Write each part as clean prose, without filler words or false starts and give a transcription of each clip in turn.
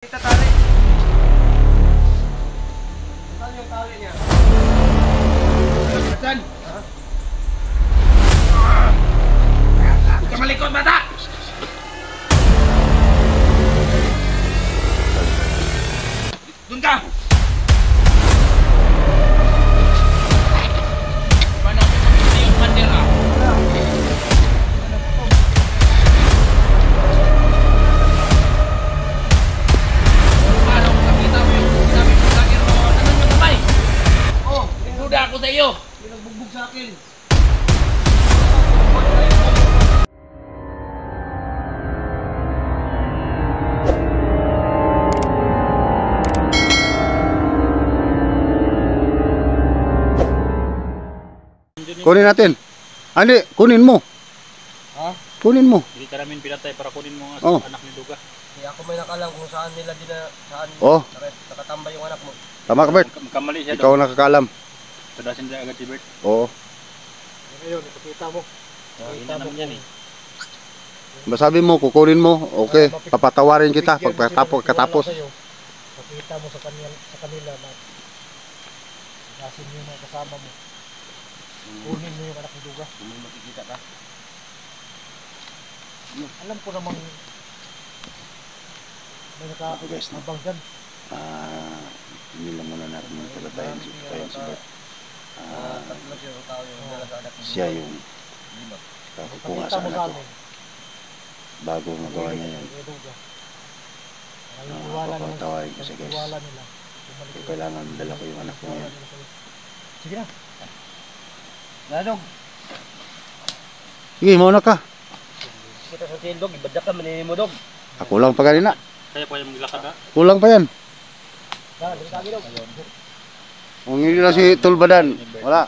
Kita tali. Saan yung tali niya? Saan? Huwag ka malikot, bata! Doon ka! Paano ako makikita yung bandera? Ako sa iyo. Pinagbubog sa akin. Kunin natin. Hindi, kunin mo. Ha? Kunin mo. Hindi ka namin pinatay para kunin mo nga Oh. anak ni Duga. Hindi ako may nakalam kung saan nila saan Oh. nakatambay yung anak mo. Tama ka, Bert. Magkamali siya Ikaw ang nakakalam. Tadasin niya agad si Bert. Oo. Ngayon, ipakita mo. Ina naman yan eh. Masabi mo, kukunin mo. Okay. Papatawarin kita pagkatapos. Pakita mo sa kanila na gasin mo yung mga kasama mo. Kunin mo yung anak ni Duga. Kung may makikita ka. Alam ko namang may nakaabang dyan. Hindi lang muna natin talatayin si Bert. Siya yung kakukuha sa anak ko. Bago magawa niya yan. Papatawarin ko siya, guys. Kailangan dala ko yung anak ko yan. Sige na. Nadog. Sige, mauna ka. Kita sa tildog, ibadak ka, maninin mo dog. Kulang pa kanina. Kaya pa yung maglakad ha? Kulang pa yan. Lagi dog. Kung hindi na si Tulbadan, wala.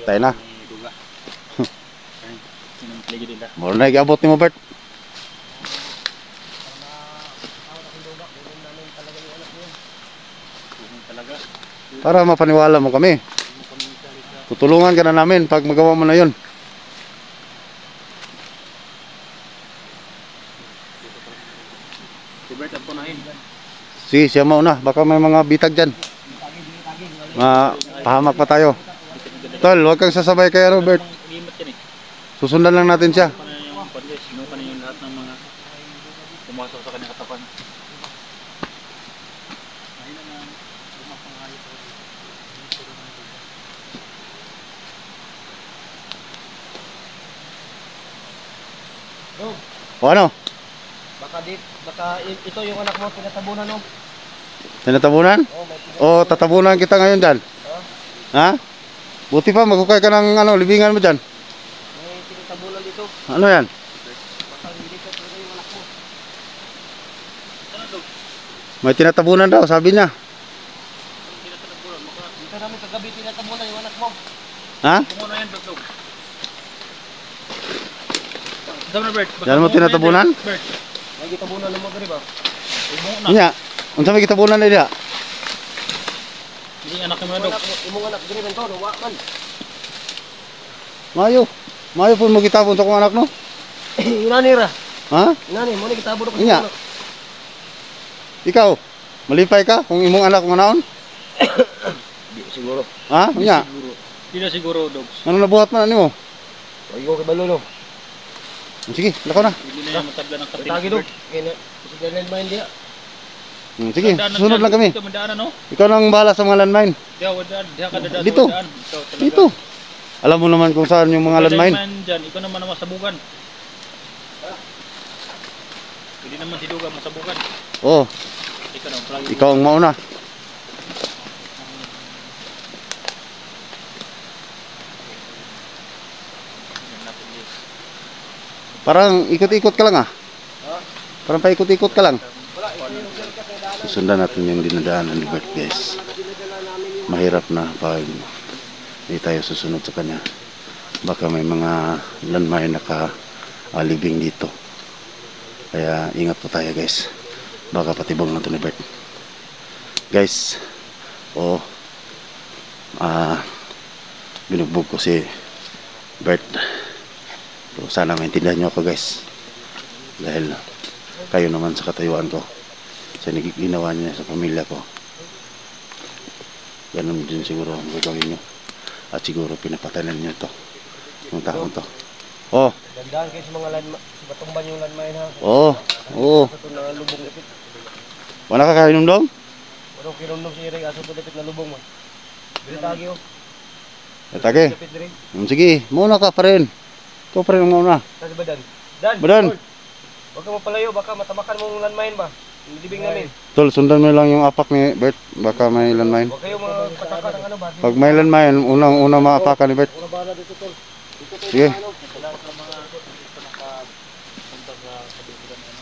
Tayo na. Mura na iabot ni mo, Bert. Para mapaniwala mo kami. Tutulungan ka na namin pag magawa mo na yun. Si Bert ang punahin. Sige, siya mauna. Baka may mga bitag dyan. Pahamak pa tayo. Tol, huwag kang sasabay kay Robert. Susundan lang natin siya. Sinuka na yung lahat ng mga pumasok sa kanyang katapan. O ano? Baka ito yung anak mo, tinatabunan no? Tinatabunan? O tatabunan kita ngayon dyan? Ha? Buti pa, maghukay ka ng libingan mo dyan. May tinatabunan dito. Ano yan? Baka hindi ka talaga yung anak mo. May tinatabunan daw, sabi niya. Dito namin kagabi tinatabunan yung anak mo. Ha? Kung ano yan, Dog? Sabi na Bert. Yan mo tinatabunan? Bert. May kitabunan mo gari ba? Niya, unsa may kitabunan na diya? Hindi anak mo na Dog. Imong anak gari man to, wa man. Mayo. Mayo po mo kitabon sa kong anak no? Inani ra. Ha? Inani mo ni kitabon ko. Niya. Ikaw, malipay ka kung imong anak manaon? Di siguro. Ha? Niya. Hindi na siguro, Dogs. Ano nabuhat man nimo? Ayo kay balolo. Sige, lakaw na. Hindi na yung matabla ng kapatid. Tagi dog. Kaya siguro man dia. Sige, susunod lang kami. Dito mandaan no? Ikaw nang bahala sa mga landmine. Diya wadaan, diya ka dadaan. Dito. Dito. Alam mo naman kung saan yung mga landmine. Diyan, ikaw naman ang masabugan. Hindi naman si Duga masabugan. Oo, ikaw ang mauna. Parang ikot-ikot ka lang ah. Parang paikot-ikot ka lang. Susundan natin yung dinadaanan ni Bert, guys. Mahirap na pag hindi tayo susunod sa kanya. Baka may mga landmine naka-alibing dito. Kaya ingat po tayo, guys. Baka patibong na ito ni Bert. Guys, binugbog ko si Bert. So, sana maintindihan nyo ako guys. Dahil kayo naman sa katayuan ko. Sa ginawa niya sa pamilya ko. Ganun din siguro ang gagawin nyo. At siguro pinapatanan nyo to. Yung taon to. Oh! Dandahan kayo sa mga landmine. Matumban yung landmine ha. Oh! Oh! Ito na lubong ipit. Wala ka kainom dong? Walang kinumdum si Iring. Aso ito ipit na lubong man. Bilitagi oh. Atake. Ipit rin. Sige, muna ka pa rin. Ikaw pa rin ang mauna. Kasi ba Dan? Dan! Badan! Huwag ka mapalayo. Baka matamakan mong landmine ba? Yung libing namin. Tol, sundan mo lang yung apak ni Bert. Baka may landmine. Huwag kayo magpataka ng ano ba? Pag may landmine, unang maapakan ni Bert. Una bala dito tol. Sige. Wala sa mga dito nakapunta sa kabilang ano.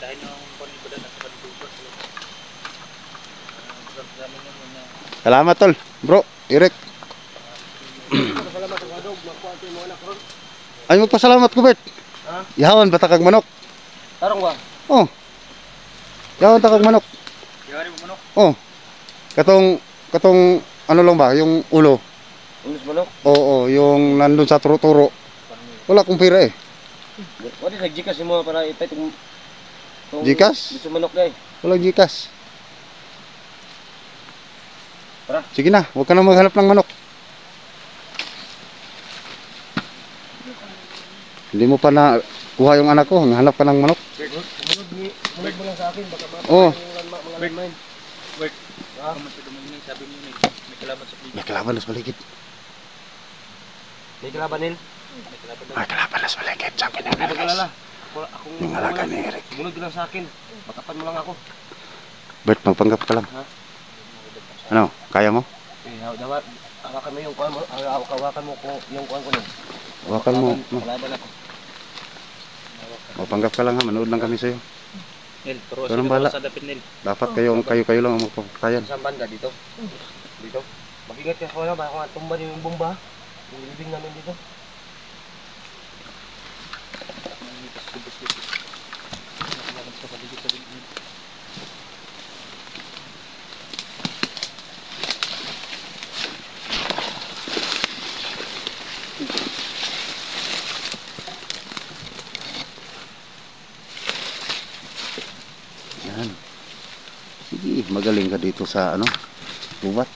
Dahil nung panibadan at panibadan sa amin yun na Salamat tol. Bro, Irek. Salamat sa kadog. Makuha ito yung mga anak ron. Ay magpasalamat ko Bert. Ha? Ihawan batakag manok. Tarong ba? Oh. Ihawan takag manok. yari mo manok. Oh. Katong ano lang ba, yung ulo. Ulos manok? Oo, yung nandun sa turo-turo. Wala akong pira eh. Wala nag-Gcash mo para ipay itong Gcash? gusto manok na eh. Walang Gcash. Tara. Sige na, huwag ka na maghanap ng manok. Hindi mo pa na kuha yung anak ko, hanap ka ng manok. Munod mo lang sa akin, baka Oo. mga landmine. Bert, Ah. kaman sa dumingin, sabi niyo may kalaban sa May kalaban sa paligid. May kalabanin. May kalaban daw. May kalaban sa paligid, sabi na Hindi mag-alala. Akong Yung alaga ni Eric. munod lang sa akin. Matapan mo lang ako. Bert, magpanggap ka lang. Ha? Ano, kaya mo? Eh, hawakan mo yung kuhan mo. Hawakan mo kung yung kuhan ko nun. Hawakan mo. Kalaban ako. Magpanggap ka lang ha, manood lang kami sa'yo. Nil, pero Ganun bala. sa dapit Nil. Dapat kayo lang ang magpapatayan. Saan banda? Dito? Dito? Mag-ingat ka ko na. Baka nga tumba yung bomba. Yung libing namin dito. Nakalaban sa paligid sa dingin. Yan. Sige, magaling ka dito sa ano, bubat.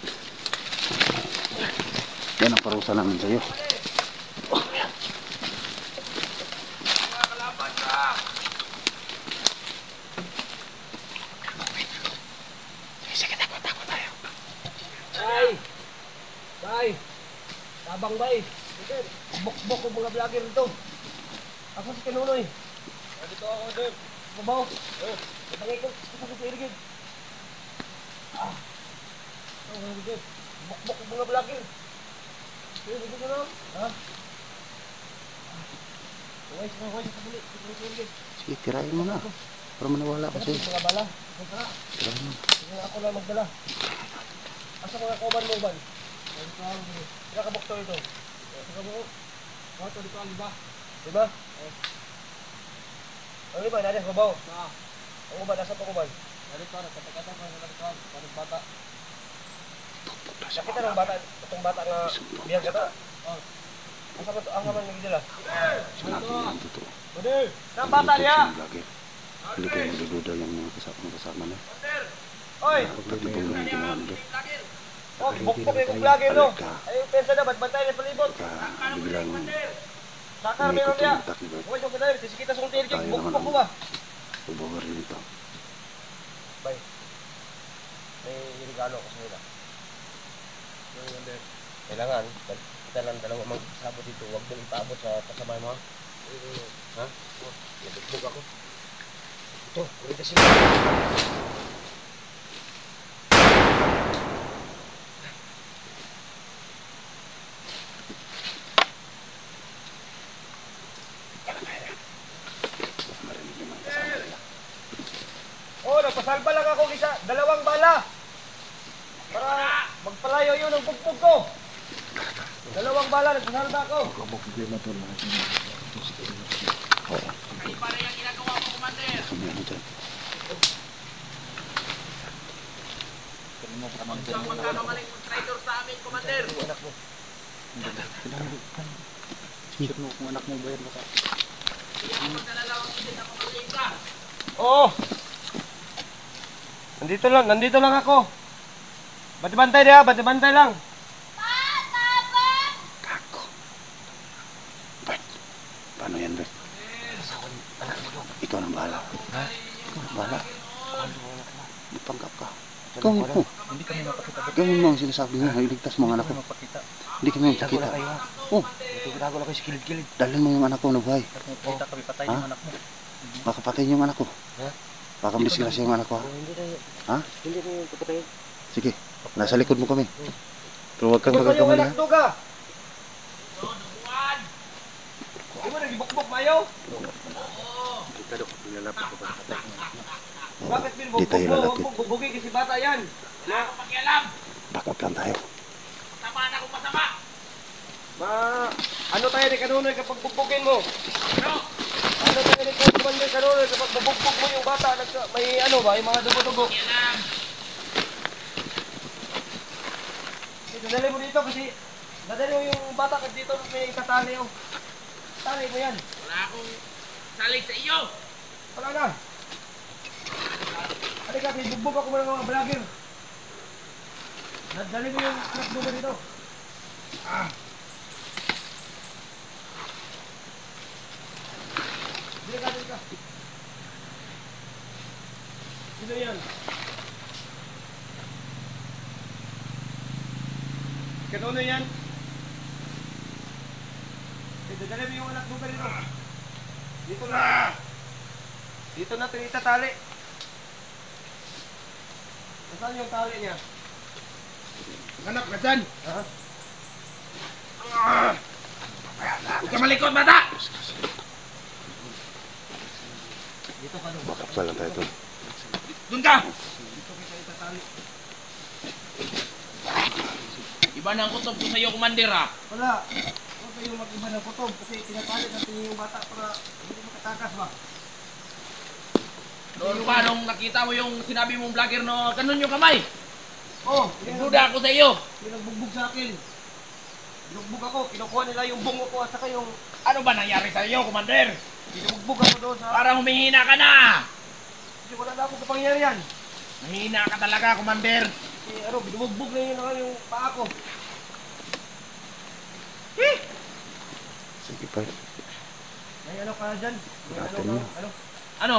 Yan ang parusa namin sa'yo. Oh, yan. Sige, takot tayo. Bay! Bay! Tabang bay! Bok-bok ko mga vlogger dito. Ako si Kanunoy. Dito ako din. Babaw. Tabangay ko. Ito ko si Irigid. Ito ko Irigid. Bok-bok ko mga vlogger. Irigid na lang. Ha? Huwais na sa buli. Ito ko si Irigid. Sige, tirahin mo na. Para manawala kasi. Mga bala. Tirahin mo. Sige ako lang magdala. Asa mga kauban mo ba? Sila ka bukto ito. Sila mo. Ito dito ang iba. Diba? Ang iba, nari sa babaw. Ang iba, nasa pa kuban. Nari ka, nagkatakatan ka, nagkatakatan ka, parang bata. Nakita ng bata, itong bata nga biyag ka ta. Asa man ito, asa man nagdala. Sinabi niya ang totoo. Budel! Nang bata niya! Hindi kayo magdududa yung mga kasama niya. Oy! Pagtitibong lang yung ginawa nila. Oh, bukbok yung vlogger no. Ayun, pensa na, ba't bantay na palibot? Biglang Saka meron niya. umiikot yung utak ni Bert. Huwag yung kadali, kasi kita sa kong tirgig, Tayo bukbok naman ko ba? Pagbawa rin ito. Bay, may regalo ko sa nila. Kailangan, kita lang dalawa magsabot dito, huwag din ipaabot sa kasama mo ha? Ha? Nabugbog ako. Ito, kurita sila. Oh, nagpasalba lang ako isa, dalawang bala. Para magpalayo yun ang bugbog ko. Dalawang bala, nagpasalba ako. Kami ano dyan. Shoot mo kung anak mo ba yan baka. Oo. Nandito lang ako. Bantay niya, bantay lang. Kako. Bert, paano yan, Bert? Ikaw nang bahala. Ha? Ikaw nang bahala. Ipanggap ka. Gawin mo. Hindi kami mapakita. Gawin mo ang sinasabi mo. Iligtas mo ang anak ko. Mapakita. Hindi kami Tago magkikita. na kayo ha. Oh, Tago na kayo sa kilid-kilid. dalhin mo yung anak ko na buhay. Kita kami patay Ha? yung anak mo. Baka patayin yung anak ko. Ha? Baka misgrasya yung anak ko, ha? Hindi na yun. Ha? Hindi na yun. Kapatayin. Sige, nasa likod mo kami. Pero huwag kang Gusto yung magagamali, anak ha? to ka? Di ba nagibok-bok mayo? Bakit Di tayo lalapit. Bubugi kasi bata yan. Wala akong pakialam. Back up lang tayo. Ano tayo ni Kanunoy kapag bugbugin mo? Ano tayo ni Kanunoy kapag bubugbog mo yung bata? May ano ba? Yung mga dugo-dugo. Dadali mo dito kasi dadali mo yung bata kasi dito may katali oh. Tali mo yan. Wala akong salik sa iyo. Wala na. Halika, bugbog ako muna ng mga vlogger. Dali mo yung anak dugo dito. Dili ka. Sino yan? Kanono yan? Dali mo yung anak dugo dito. Dito na. Dito natin itatali. Nasaan yung tali niya? Anak ka dyan. Ha? Huwag ka malikot, bata! Dito ka doon. Back up lang tayo, tol. Doon ka! Dito kita itatali. Iba na ang kutob ko sa iyo, Commander, ha? Wala. Huwag kayong mag-iba ng kutob kasi tinatali natin yung bata para hindi makatakas ba? Noon pa, nung nakita mo yung sinabi mong vlogger no, ganun yung kamay. Oh, Nagduda ako sa iyo. Pinagbugbog sa akin. Binugbog ako, kinukuha nila yung bungo ko at saka yung Ano ba nangyari sa iyo, Commander? binugbog ako doon sa... Parang humihina ka na. Kasi wala na akong kapangyarihan. Mahina ka talaga, Commander. Kasi binugbog na yun yung paa ko. Sige, Bert. May ano ka na dyan? May Natin ano yun. ka? Ano? Ano?